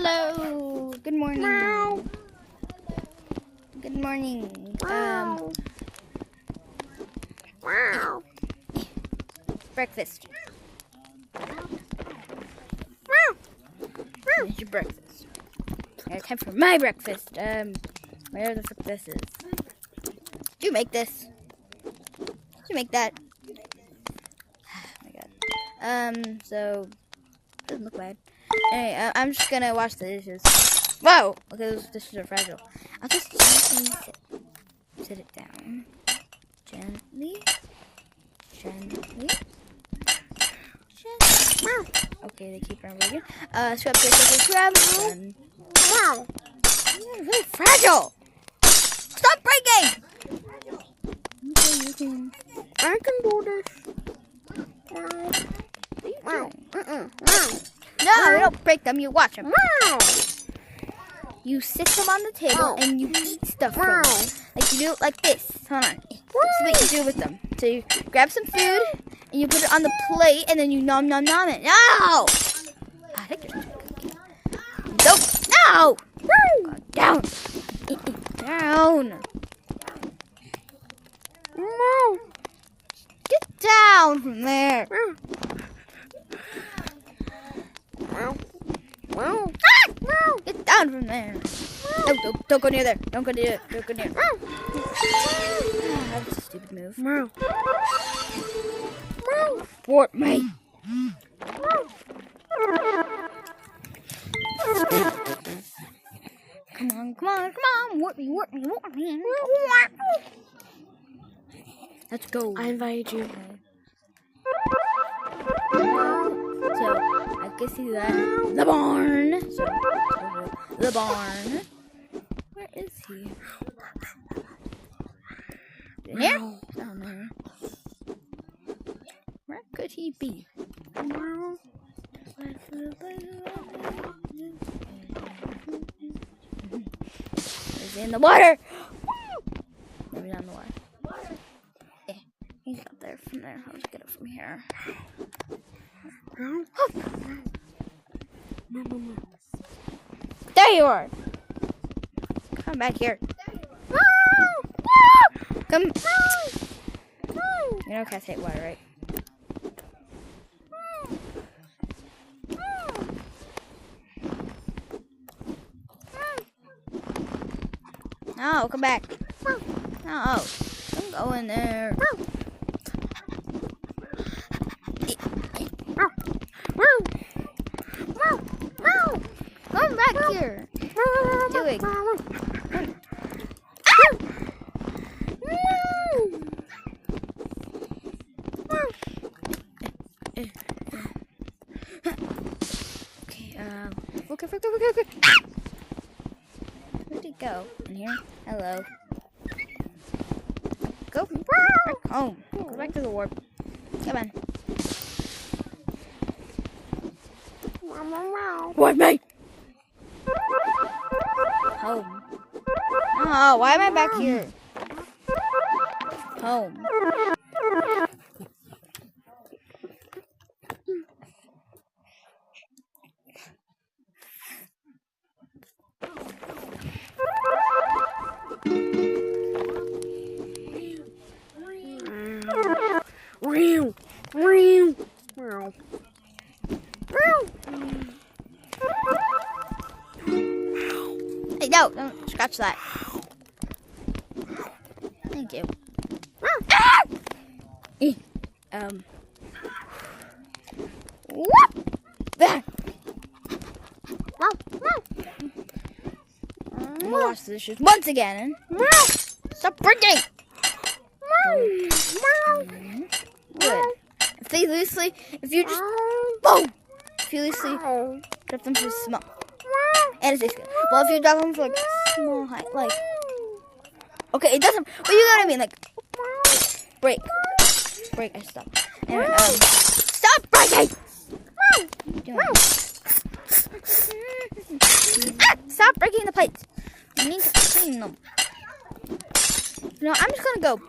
Hello. Good morning. Meow. Good morning. Meow. Meow. Breakfast. Meow. Here's your breakfast. Time for my breakfast. Where the fuck this is? Did you make this? Did you make that? Oh my god. So doesn't look bad. Anyway, I'm just gonna wash the dishes. Whoa! Okay, those dishes are fragile. I'll just gently sit it down. Gently. Okay, they keep on moving. Scrub, scrub. Done. Meow. You're really fragile. Stop breaking! Okay, you can. I can do this. Meow. Meow. Meow. No, you don't break them. You watch them. Meow. You sit them on the table and you eat stuff from Meow. them. Like you do it like this. Hold on. This is what you do with them. So you grab some food and you put it on the plate and then you nom nom nom it. No! I think you're cookie. Don't. No! Down. Down. Meow. Get down from there. Meow. Meow. Ah! No! Get down from there. No, don't go near there. Don't go near. Don't go near. That was a stupid move. Meow. Thwart me. Come on, come on, come on. Wart me, wart me, wart me. Let's go. I invited you. So, I can see that. The barn. So, the barn. Where is he? In here? Down there. Where could he be? He's in the water. Maybe not in the water. Yeah, he's up there. From there, I'll just get it from here. There you are. Come back here. Come. You know cats hate water, right? No, come back. No, don't go in there. Come back here. What are you doing? Okay, okay. Where'd he go? In here? Hello. Go back home. Go back to the warp. Come on. Warp me! Home. Oh, why am I back here? Home. Hey, no, don't scratch that. Thank you. What? There. I'm gonna wash the dishes once again. Stop breaking. Good. If you just boom, if you loosely drop them to small, and it's good. Well, if you drop them for like small height, like okay, it doesn't. Well, you know what I mean, like break. I stop. Anyway, stop breaking. Stop breaking the plates. I need to clean them. No, I'm just gonna go.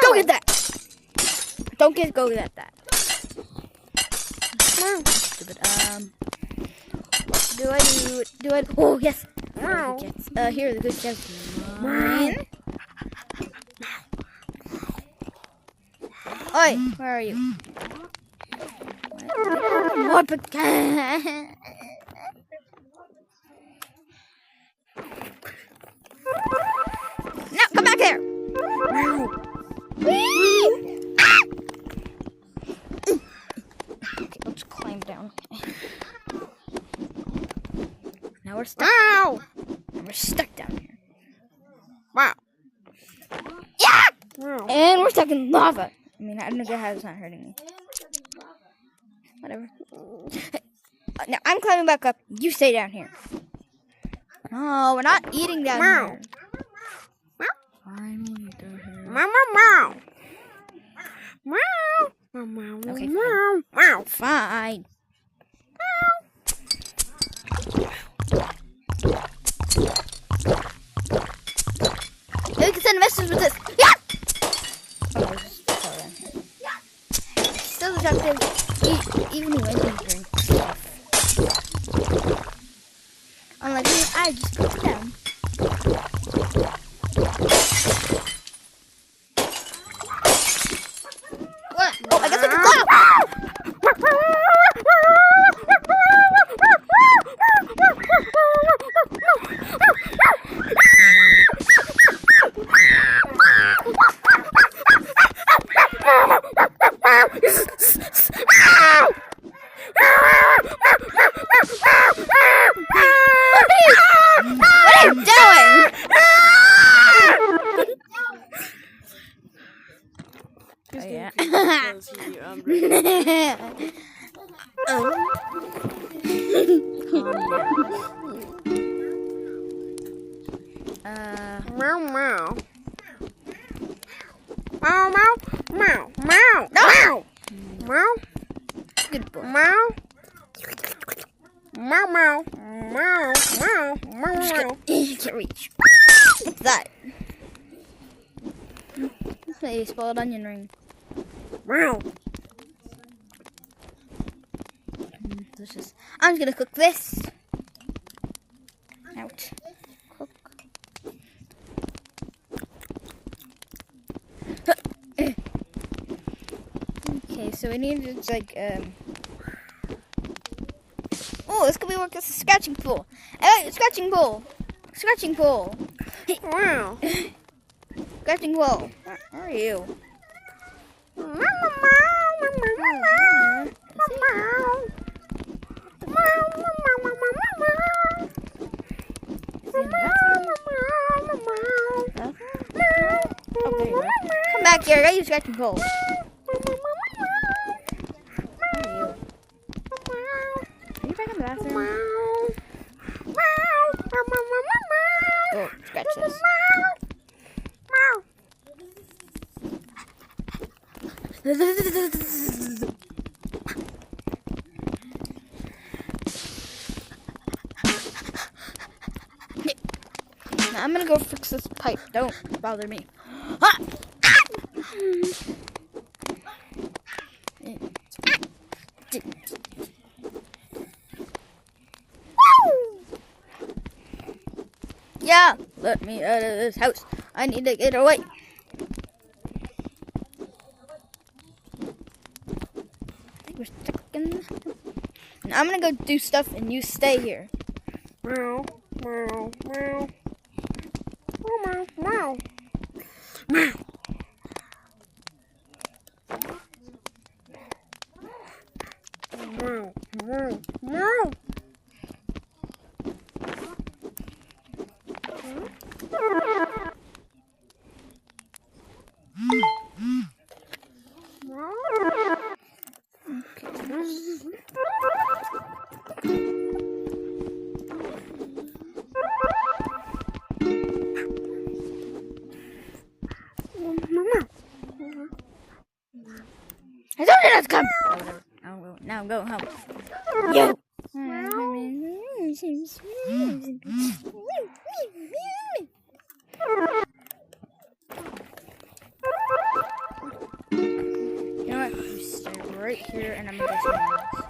Go get that. Don't go get that. Stupid. Wash the Do I do it? Do I? Oh, yes. Meow. Here are the good jets. Mine. Oi, where are you? What? No, come back here. Whee! Ah! Okay, let's climb down. Now we're stuck. Meow. And we're stuck down here. Wow. Yeah! Meow. And we're stuck in lava. I mean, I don't know how it's not hurting me. Whatever. Now I'm climbing back up. You stay down here. No, we're not eating down Meow. here. I'm down here. Meow, meow, meow. Meow, meow, Okay, meow, meow. Fine. Now we can send messages with this. Yeah! Oh, there's just all down here. Still deductive, even when you drink stuff. Unlike me, I just put it down. What? Oh, I guess I can go! What are you doing? Oh, yeah. Meow, meow. Meow, meow, meow, meow, No! meow, meow, Good boy. meow, meow, meow, meow, meow, meow, meow. Can't reach. What's that? It's a spoiled onion ring. Meow. Delicious. I'm just gonna cook this. Out. Cook. Okay, so we need to just Oh, this could be work as a scratching pool. Hey, scratching pool. Scratching pool. Meow. Scratching pool. Where are you? Come back here. I got you scratching pool. Are you back in the bathroom? Oh, scratch this. Now I'm gonna go fix this pipe. Don't bother me. Ah! Yeah, let me out of this house. I need to get away. I think we're stuck in. And I'm gonna go do stuff, and you stay here. Meow, meow, meow. Meow, meow, meow. Meow, meow, meow. I told you not to come. Oh, whatever. Now I'm going home. You. You know what? You stay right here, and I'm gonna get some eggs.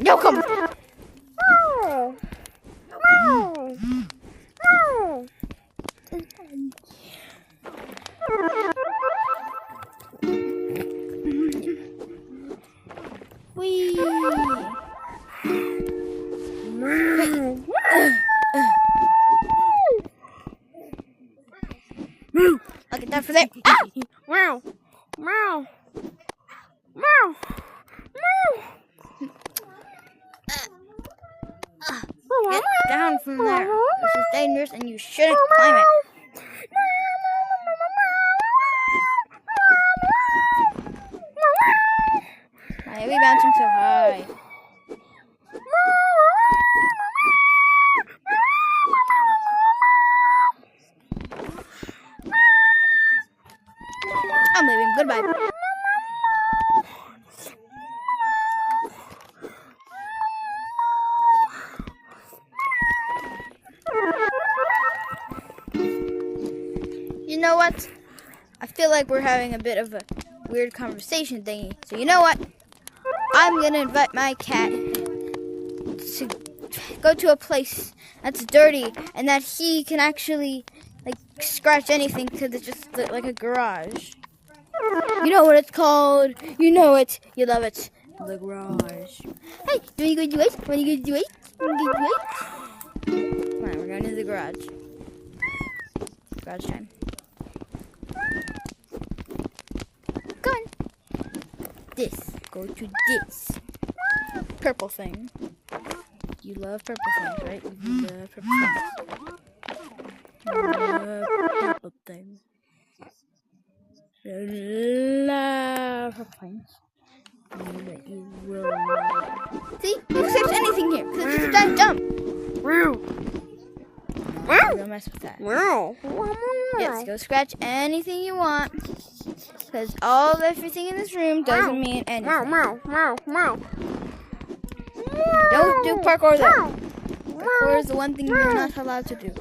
No, come. Meow. Meow. Meow. Wee. Meow. I'll get that for there. Ah! Meow. Meow. Meow. Meow. Get down from there. This is dangerous and you shouldn't climb it. Why are we bouncing so high? I'm leaving. Goodbye. You know what? I feel like we're having a bit of a weird conversation thingy. So you know what? I'm gonna invite my cat to go to a place that's dirty and that he can actually like scratch anything because it's just like a garage. You know what it's called? You know it. You love it. The garage. Hey, do you go do it? Want you go do it? Want you go do it? Come on, we're going to the garage. Garage time. Go on. This. Go to this. Purple thing. You love purple things, right? You love purple things. You love purple things. You love purple things. You will love it. See? You can search anything here because it's just a giant dump. Meow. Don't mess with that. Meow. Yes, go scratch anything you want. Because everything in this room doesn't mean anything. Meow. Meow. Meow. Don't do parkour though. Parkour is the one thing you're not allowed to do.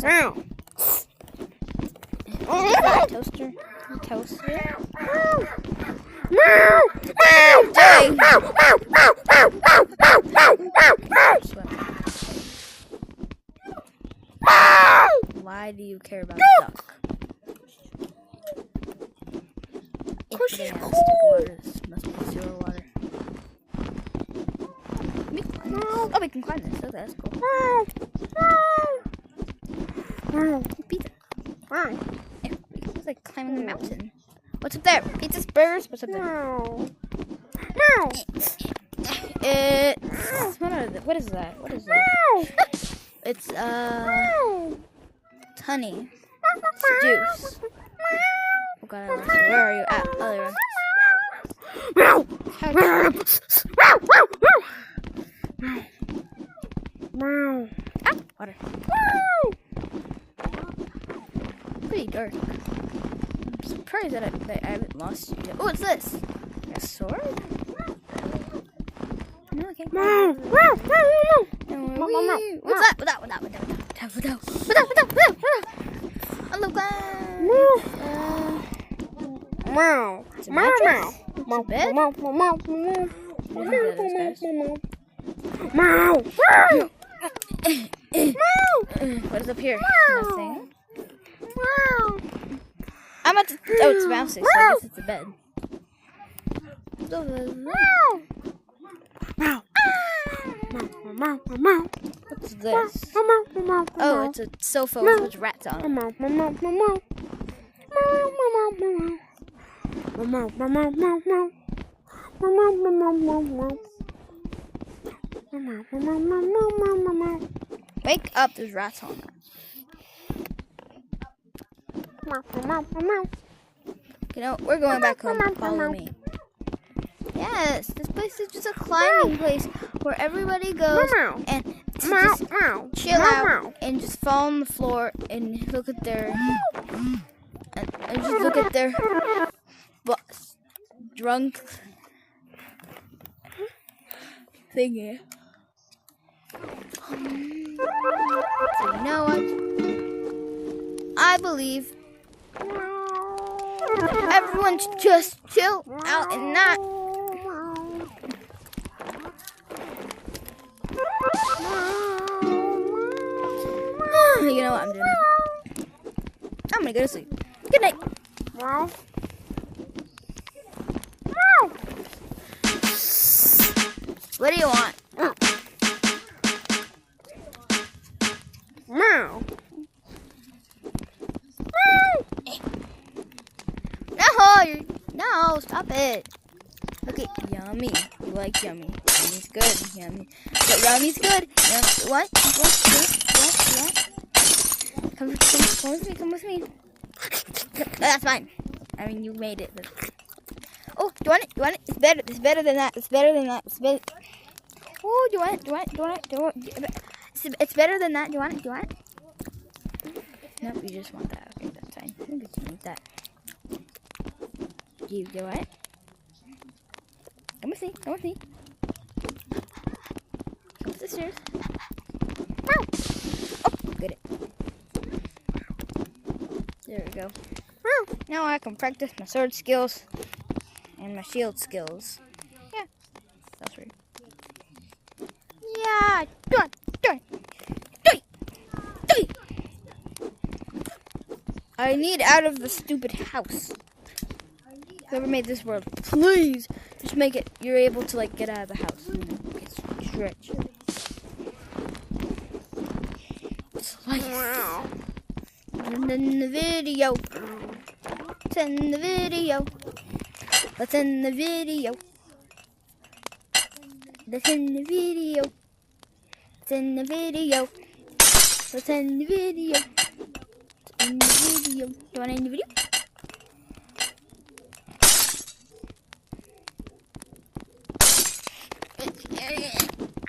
Meow. Toaster. Toaster. Meow. Doing. Why do you care about duck? It's stick water. This must be sewer water. Oh, we can climb this. Okay, that's cool. Pizza. It's like climbing a mountain. What's up there? Pizza's burgers? What's up there? What is that? What is that? It's honey. It's juice. Oh god, I lost you. Where are you at? Oh, there you are. Ah, water. Pretty dark. I'm surprised that I haven't lost you yet. Oh, what's this? A sword? No, I can't. What's that? Hello, Meow. it's a mattress? It's a bed? What is up here? Nothing. I'm at the. Oh, it's bouncing, so I guess it's a bed. What's this? Oh, it's a sofa with a bunch of rats on it. Wake up, there's rats on it. You know, we're going back home. Follow me. Yes, this place is just a climbing place where everybody goes and to just chill out and just fall on the floor and look at their and just look at their drunk thingy. So you know what? I believe everyone should just chill out and not I'm gonna go to sleep. Good night. Meow. Meow. What do you want? Meow. No, stop it. Okay, yummy. You like yummy. Yummy's good. Yummy. But yummy's good. What? Come with me. That's fine. I mean, you made it. Oh, do you want it? It's better than that. It's better than that. Oh, do you want it? It's better than that. Do you want it? Nope, you just want that. Okay, that's fine. Maybe you can eat that. Do you want it? Come with me. Come up the stairs. Oh, get it. There we go. Now I can practice my sword skills and my shield skills. Yeah, that's right. Yeah, do it. I need out of the stupid house. Whoever made this world, please just make it. You're able to like get out of the house. Get rich. Meow. And in the video. It's in the video. What's in the video? That's in the video. It's in the video. What's in the video? It's in the video. Do you want to end the video?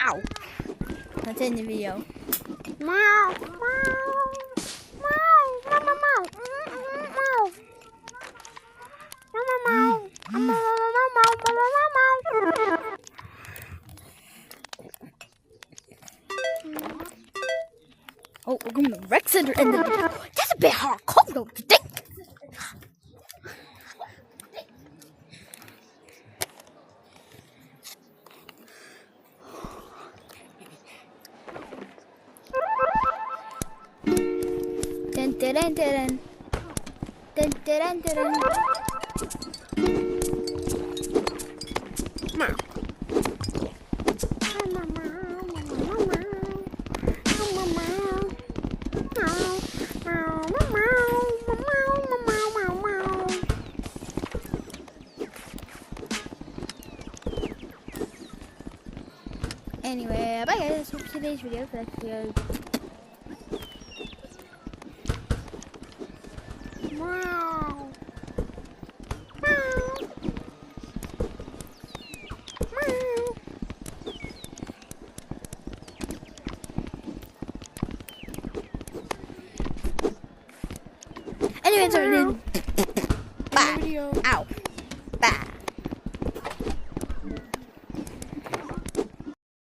Ow. What's in the video? Meow. Oh, we're going to the rec center and that's a bit hardcore, don't you think? Dun, dun, dun, dun. Dun, dun, dun, dun. Meow. Anyway, bye guys. Hope today's video. Meow. Anyway, so bye. Ow.